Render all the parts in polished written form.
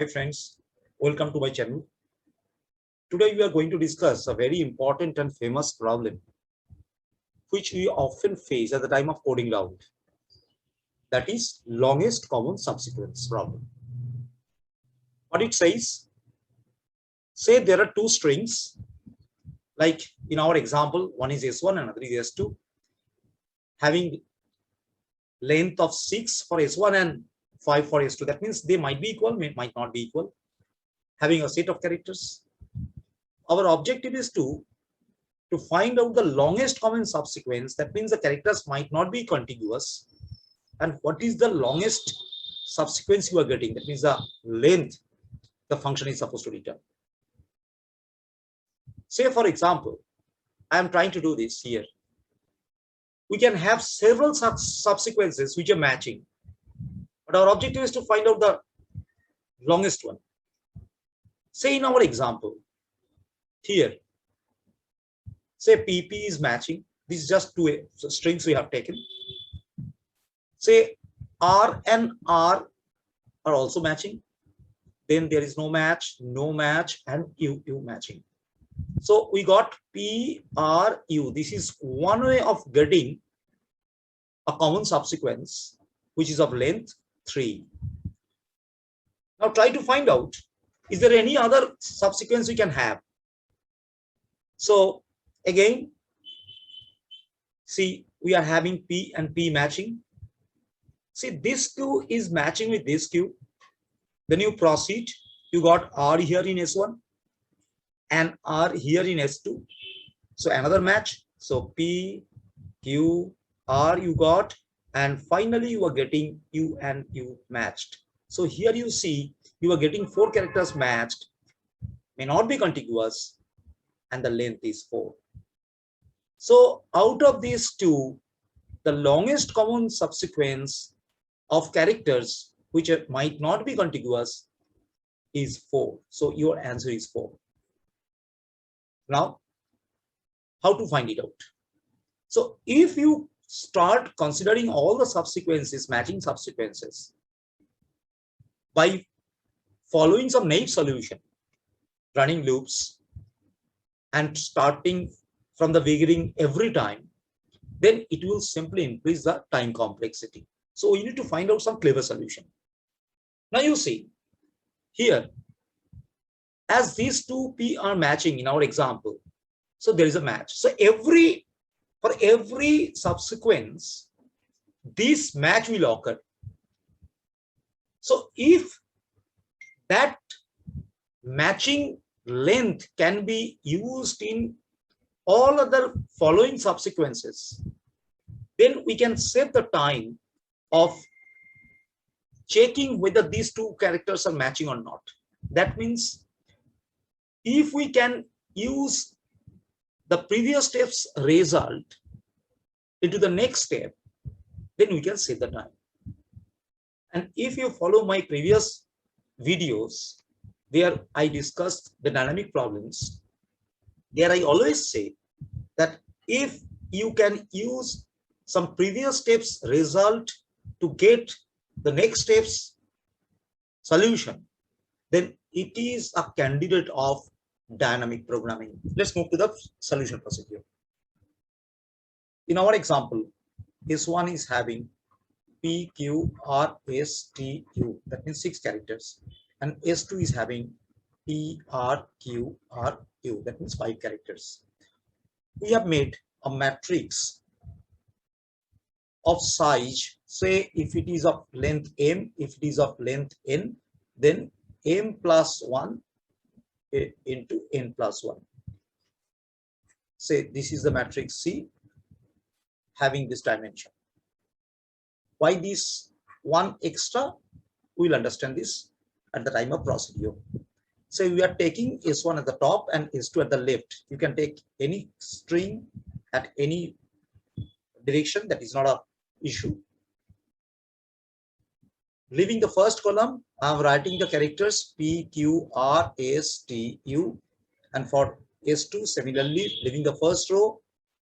Hi friends, welcome to my channel. Today we are going to discuss a very important and famous problem which we often face at the time of coding round. That is longest common subsequence problem. What it says, say there are two strings, like in our example, one is S1 and another is S2, having length of 6 for S1 and 5 for S2. That means they might be equal, might not be equal, having a set of characters. Our objective is to find out the longest common subsequence. That means the characters might not be contiguous, and what is the longest subsequence you are getting, that means the length the function is supposed to return. Say for example, I am trying to do this here. We can have several subsequences which are matching, but our objective is to find out the longest one. Say in our example here, say PP is matching. This is just two strings we have taken. Say R and R are also matching. Then there is no match, and U matching. So we got P, R, U. This is one way of getting a common subsequence which is of length 3. Now try to find out, is there any other subsequence we can have? So again, see, we are having P and P matching. See, this Q is matching with this Q. Then you proceed, you got R here in S1 and R here in S2. So another match. So P, Q, R you got, and finally you are getting U and U matched. So here you see you are getting 4 characters matched, may not be contiguous, and the length is 4. So out of these two, the longest common subsequence of characters which might not be contiguous is 4. So your answer is 4. Now, how to find it out? So if you start considering all the subsequences, matching subsequences, by following some naive solution, running loops, and starting from the beginning every time, then it will simply increase the time complexity. So you need to find out some clever solution. Now you see here, as these two P are matching in our example, so there is a match. So for every subsequence, this match will occur. So if that matching length can be used in all other following subsequences, then we can save the time of checking whether these two characters are matching or not. That means if we can use the previous step's result into the next step, then we can save the time. And if you follow my previous videos where I discussed the dynamic problems, there I always say that if you can use some previous steps result to get the next steps solution, then it is a candidate of dynamic programming. Let's move to the solution procedure. In our example, S1 is having P, Q, R, S, T, U. That means 6 characters. And S2 is having P, R, Q, R, U. That means 5 characters. We have made a matrix of size. Say if it is of length M, if it is of length N, then M plus 1 into N plus 1. Say this is the matrix C having this dimension. Why this one extra? We will understand this at the time of procedure. So we are taking S1 at the top and S2 at the left. You can take any string at any direction, that is not an issue. Leaving the first column, I am writing the characters P, Q, R, S, T, U. And for S2, similarly, leaving the first row,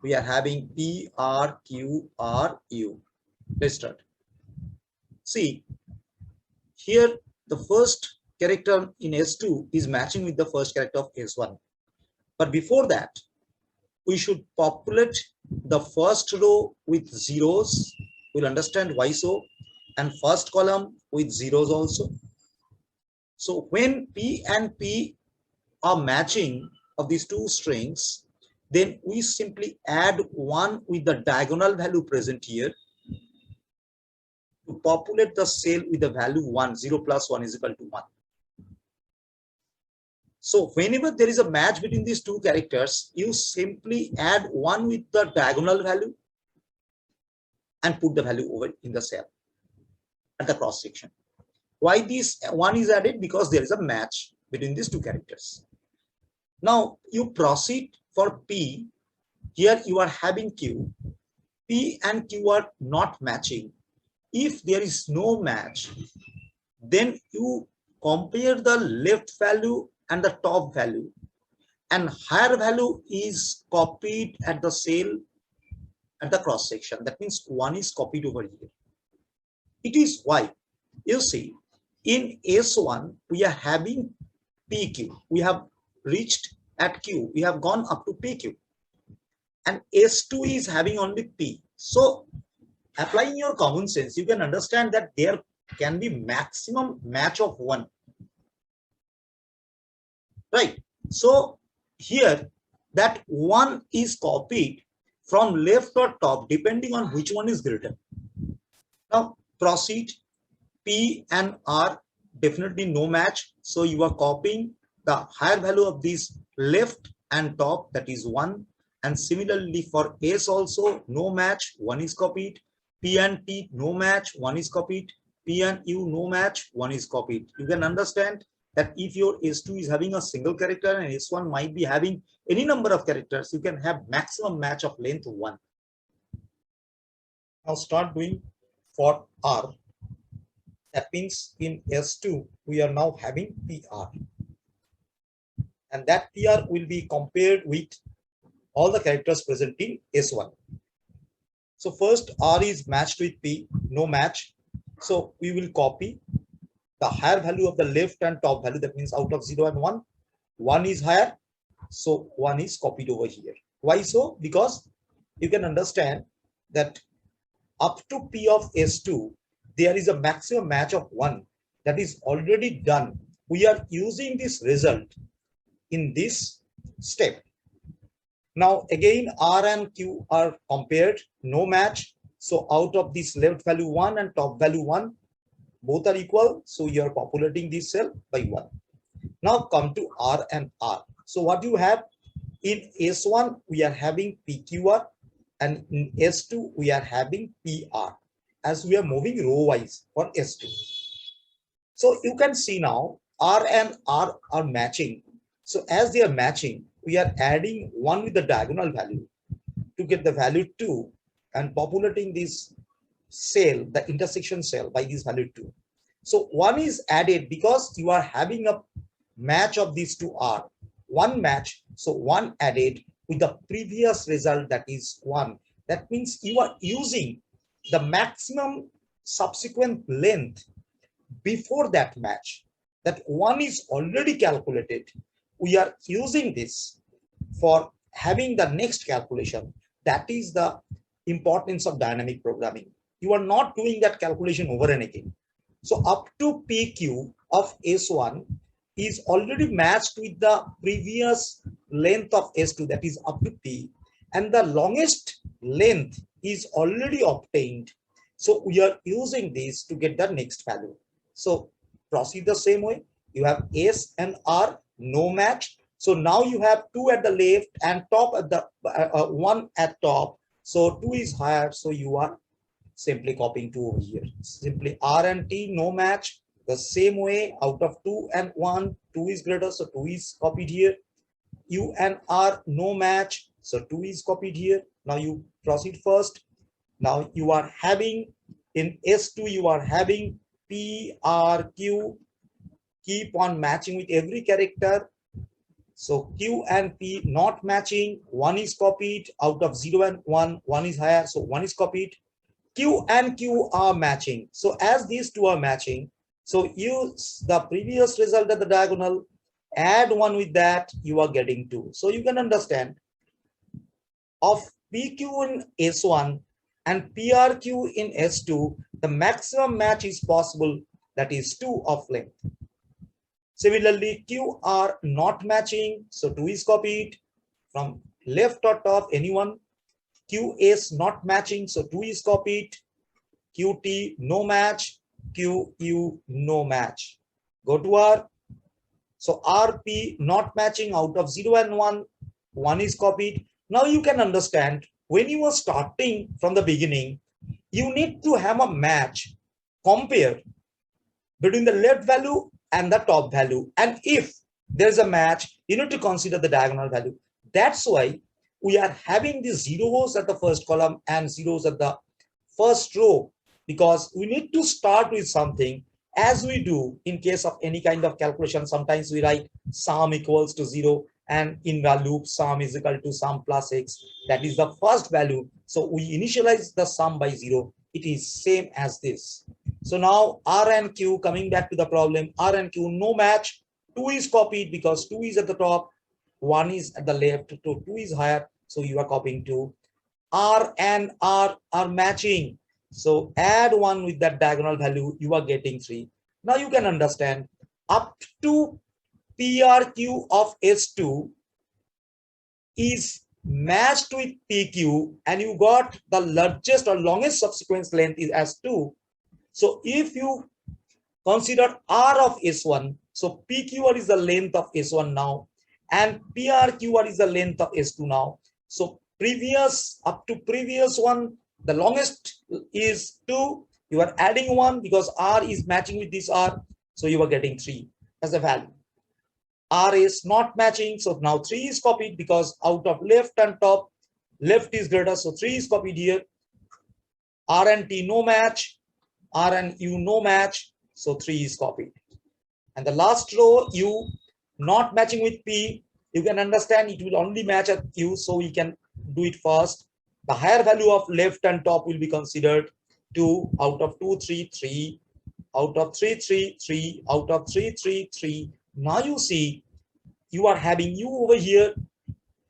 we are having P, R, Q, R, U. Let's start. See, here the first character in S2 is matching with the first character of S1. But before that, we should populate the first row with zeros. We'll understand why so. And first column with zeros also. So when P and P are matching of these two strings, then we simply add 1 with the diagonal value present here to populate the cell with the value 1. 0 plus 1 is equal to 1. So whenever there is a match between these two characters, you simply add 1 with the diagonal value and put the value over in the cell at the cross section. Why this 1 is added? Because there is a match between these two characters. Now you proceed for P. Here you are having Q. P and Q are not matching. If there is no match, then you compare the left value and the top value, and higher value is copied at the cell at the cross section. That means 1 is copied over here. It is why you see in S1 we are having PQ. We have reached at Q. We have gone up to PQ, and S2 is having only P. So applying your common sense, you can understand that there can be maximum match of 1. Right. So here that 1 is copied from left or top depending on which one is greater. Now proceed. P and R definitely no match. So you are copying the higher value of this left and top, that is 1. And similarly for S also no match, 1 is copied. P and T no match, 1 is copied. P and U no match, 1 is copied. You can understand that if your S2 is having a single character and S1 might be having any number of characters, you can have maximum match of length 1. Now start doing for R. That means in S2 we are now having PR, and that PR will be compared with all the characters present in S1. So first R is matched with P, no match. So we will copy the higher value of the left and top value. That means out of 0 and 1, 1 is higher. So 1 is copied over here. Why so? Because you can understand that up to P of S2, there is a maximum match of 1 that is already done. We are using this result in this step. Now again R and Q are compared, no match. So out of this left value 1 and top value 1, both are equal. So you are populating this cell by 1. Now come to R and R. So what you have in S1 we are having PQR, and in S2 we are having PR, as we are moving row wise for S2. So you can see now R and R are matching. So as they are matching, we are adding 1 with the diagonal value to get the value 2 and populating this cell, the intersection cell, by this value 2. So 1 is added because you are having a match of these two R. 1 match, so 1 added with the previous result, that is 1. That means you are using the maximum subsequent length before that match. That 1 is already calculated. We are using this for having the next calculation. That is the importance of dynamic programming. You are not doing that calculation over and again. So up to PQ of S1 is already matched with the previous length of S2, that is up to P, and the longest length is already obtained. So we are using this to get the next value. So proceed the same way. You have S and R, no match. So now you have 2 at the left and top at the 1 at top. So 2 is higher. So you are simply copying 2 over here. Simply R and T, no match. The same way, out of 2 and 1, 2 is greater. So 2 is copied here. U and R, no match. So 2 is copied here. Now you proceed first. Now you are having in S2, you are having P, R, Q. Keep on matching with every character. So Q and P not matching. 1 is copied. Out of 0 and 1, 1 is higher. So 1 is copied. Q and Q are matching. So as these two are matching, So use the previous result at the diagonal, add 1 with that, you are getting 2. So you can understand of PQ in S1 and PRQ in S2, the maximum match is possible, that is 2 of length. Similarly, QR not matching, so 2 is copied from left or top, anyone. QS not matching, so 2 is copied. QT no match, QU no match. Go to R. So RP not matching, out of 0 and 1, 1 is copied. Now you can understand, when you are starting from the beginning, you need to have a match, compare between the left value and the top value. And if there's a match, you need to consider the diagonal value. That's why we are having the zeros at the first column and zeros at the first row, because we need to start with something. As we do in case of any kind of calculation, sometimes we write sum equals to 0, and in the loop sum is equal to sum plus x. That is the first value. So we initialize the sum by 0. It is same as this. So now R and Q, coming back to the problem, R and Q no match. 2 is copied because 2 is at the top, 1 is at the left, so 2 is higher, so you are copying 2. R and R are matching, so add 1 with that diagonal value, you are getting 3. Now you can understand, up to PRQ of S2 is matched with PQ, and you got the largest or longest subsequence length is as 2. So if you consider R of S1, so PQR is the length of S1 now, and PRQR is the length of S2 now. So previous, up to previous one, the longest is 2. You are adding 1 because R is matching with this R, so you are getting 3 as a value. R is not matching, so now 3 is copied because out of left and top, left is greater, so 3 is copied here. R and T no match, R and U no match, so 3 is copied. And the last row, U not matching with P, you can understand it will only match at U, so we can do it first. The higher value of left and top will be considered 2, out of 2, 3, 3, out of 3, 3, 3, out of 3, 3, 3. Now you see, you are having U over here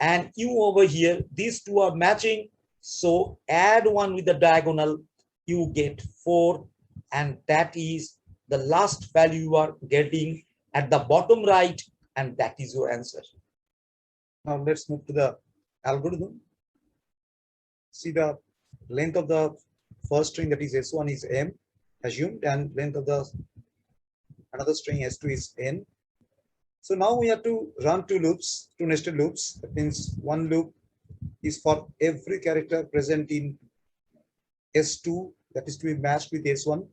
and U over here. These two are matching, so add 1 with the diagonal, you get 4, and that is the last value you are getting at the bottom right, and that is your answer. Now let's move to the algorithm. See, the length of the first string, that is S1, is M assumed, and length of the another string S2 is N. So now we have to run 2 loops, 2 nested loops. That means one loop is for every character present in S2, that is to be matched with S1.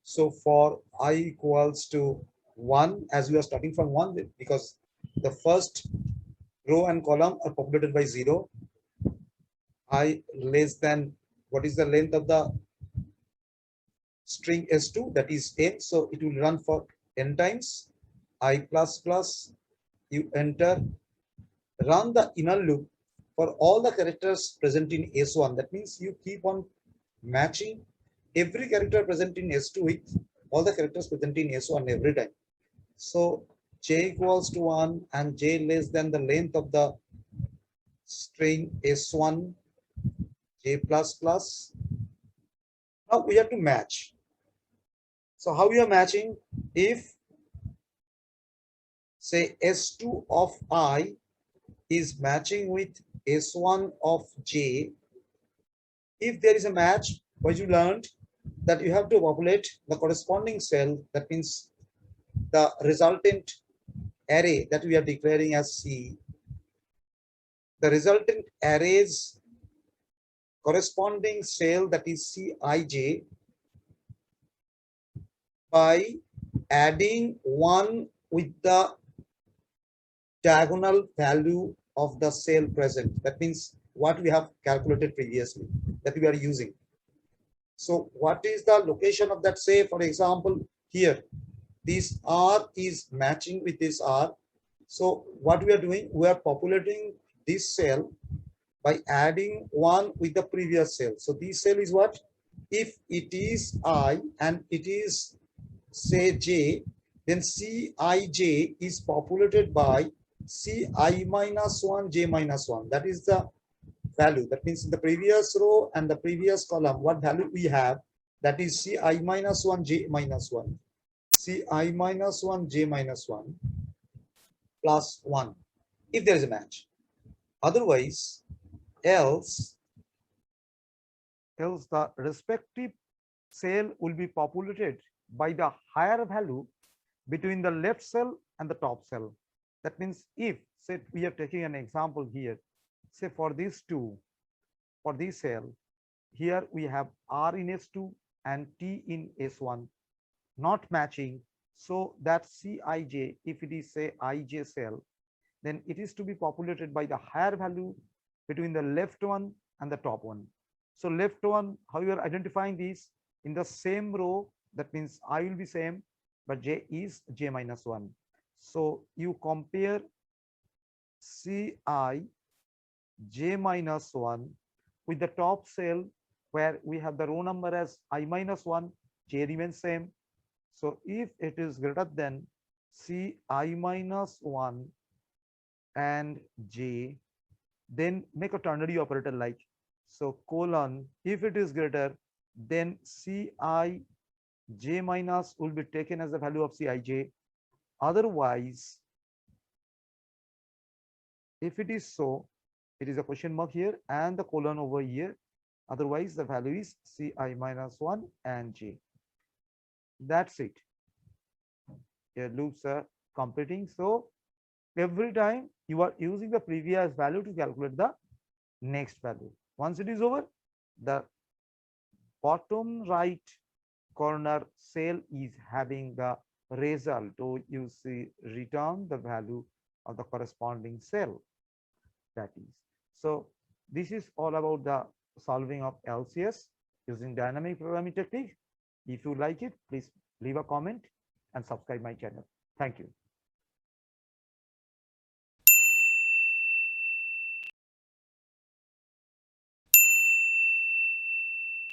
So for I equals to 1, as we are starting from 1, because the first row and column are populated by 0. I less than, what is the length of the string S2, that is N. So it will run for N times. I plus plus, you enter, run the inner loop for all the characters present in S1. That means you keep on matching every character present in S2 with all the characters present in S1 every time. So j equals to 1 and j less than the length of the string S1, j plus plus. Now we have to match. So how we are matching? If say S2 of I is matching with S1 of j, if there is a match, what you learned, that you have to populate the corresponding cell. That means the resultant array that we are declaring as C, the resultant array's corresponding cell, that is Cij, by adding 1 with the diagonal value of the cell present. That means what we have calculated previously, that we are using. So what is the location of that? Say, for example, here, this R is matching with this R. So what we are doing, we are populating this cell by adding 1 with the previous cell. So this cell is what? If it is I and it is say j, then Cij is populated by Ci minus 1, j minus 1. That is the value. That means in the previous row and the previous column, what value we have, that is Ci minus 1, j minus 1. Ci minus 1, j minus 1 plus 1, if there is a match. Otherwise, else the respective cell will be populated by the higher value between the left cell and the top cell. That means if, say, we are taking an example here, say for these two, for this cell, here we have R in S2 and T in S1, not matching. So that Cij, if it is say Ij cell, then it is to be populated by the higher value between the left one and the top one. So left one, how you are identifying these? In the same row, that means I will be same, but j is j minus 1. So you compare Ci j minus 1 with the top cell where we have the row number as I minus 1, j remains same. So if it is greater than Ci minus 1 and j, then make a ternary operator like, so colon, if it is greater, then Ci j minus will be taken as the value of Cij. Otherwise, if it is so, it is a question mark here and the colon over here. Otherwise, the value is Ci minus 1 and j. That's it. Your loops are completing. So every time you are using the previous value to calculate the next value. Once it is over, the bottom right corner cell is having the result. So you see, return the value of the corresponding cell. That is. So this is all about the solving of LCS using dynamic programming technique. If you like it, please leave a comment and subscribe my channel. Thank you.